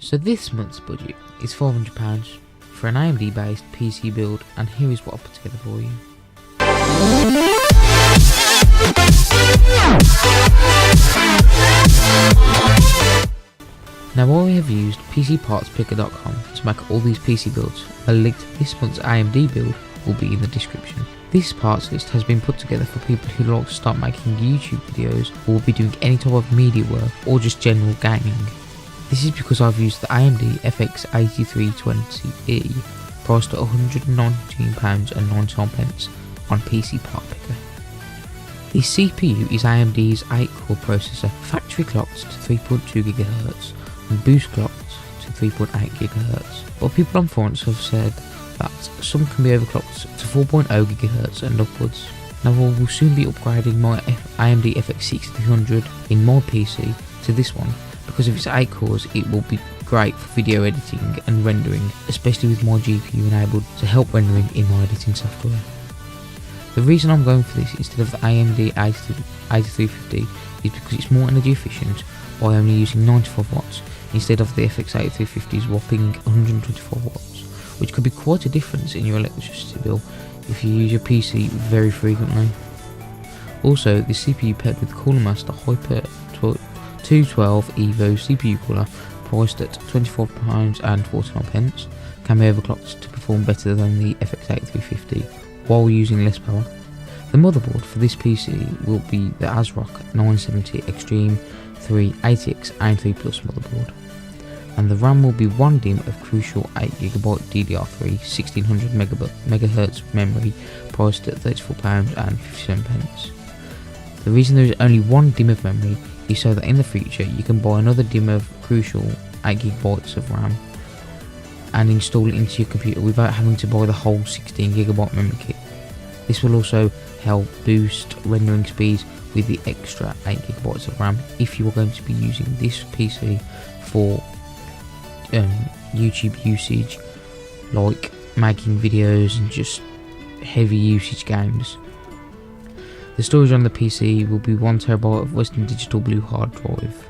So this month's budget is £400 for an AMD based PC build, and here is what I put together for you. Now while we have used PCPartsPicker.com to make all these PC builds, a link to this month's AMD build will be in the description. This parts list has been put together for people who like to start making YouTube videos or will be doing any type of media work or just general gaming. This is because I've used the AMD FX 8320E priced at £119.99 on PC Part Picker. The CPU is AMD's 8-core processor, factory clocked to 3.2 GHz and boost clocked to 3.8 GHz. But people on forums have said that some can be overclocked to 4.0 GHz and upwards. Now I will soon be upgrading my AMD FX 6300 in my PC to this one. Because of its 8 cores, it will be great for video editing and rendering, especially with my GPU enabled to help rendering in my editing software. The reason I'm going for this instead of the AMD 8350 is because it's more energy efficient by only using 95 watts instead of the FX 8350's whopping 124 watts, which could be quite a difference in your electricity bill if you use your PC very frequently. Also, the CPU paired with Cooler Master Hyper 212 Evo CPU cooler priced at £24.49 can be overclocked to perform better than the FX 8350 while using less power. The motherboard for this PC will be the ASRock 970 Extreme 3 ATX AM3 Plus motherboard, and the RAM will be 1 DIMM of crucial 8GB DDR3 1600 MHz memory priced at £34.57. The reason there is only 1 DIMM of memory is so that in the future you can buy another DIMM of crucial 8GB of RAM and install it into your computer without having to buy the whole 16GB memory kit. This will also help boost rendering speeds with the extra 8GB of RAM if you are going to be using this PC for YouTube usage, like making videos and just heavy usage games. The storage on the PC will be 1TB of Western Digital Blue hard drive,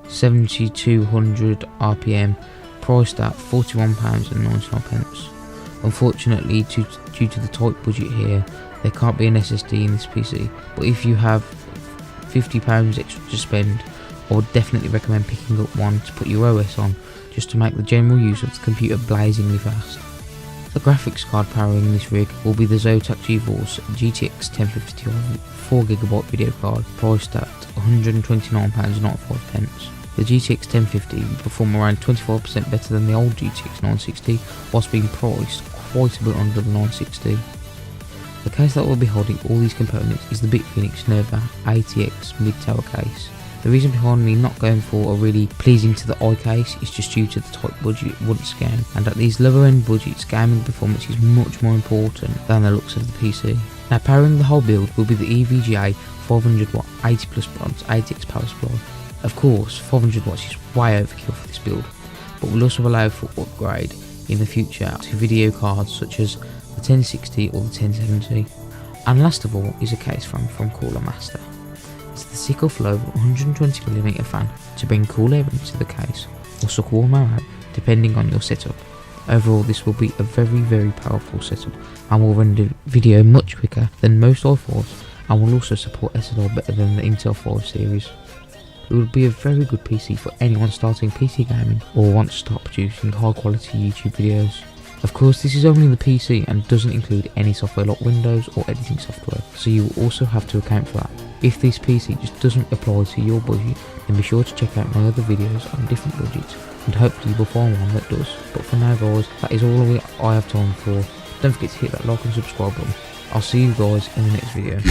7200 RPM, priced at £41.99. Unfortunately, due to the tight budget here, there can't be an SSD in this PC, but if you have £50 extra to spend, I would definitely recommend picking up one to put your OS on, just to make the general use of the computer blazingly fast. The graphics card powering this rig will be the Zotac GeForce GTX 1050 Ti 4GB video card priced at £129.95. The GTX 1050 will perform around 25% better than the old GTX 960 whilst being priced quite a bit under the 960. The case that will be holding all these components is the Bitfinex Nova ATX mid-tower case. The reason behind me not going for a really pleasing to the eye case is just due to the tight budget once again, and at these lower end budgets gaming performance is much more important than the looks of the PC. Now powering the whole build will be the EVGA 500W 80 plus bronze ATX power supply. Of course 500 watts is way overkill for this build, but will also allow for upgrade in the future to video cards such as the 1060 or the 1070. And last of all is a case fan from Cooler Master. It's the Sickle Flow 120mm fan to bring cool air into the case or suck warm air out depending on your setup. Overall this will be a very powerful setup and will render video much quicker than most i5s and will also support SLR better than the Intel 5 series. It would be a very good PC for anyone starting PC gaming or wants to start producing high quality YouTube videos. Of course this is only the PC and doesn't include any software like Windows or editing software, so you will also have to account for that. If this PC just doesn't apply to your budget, then be sure to check out my other videos on different budgets and hopefully you will find one that does. But for now guys, that is all I have time for. Don't forget to hit that like and subscribe button. I'll see you guys in the next video.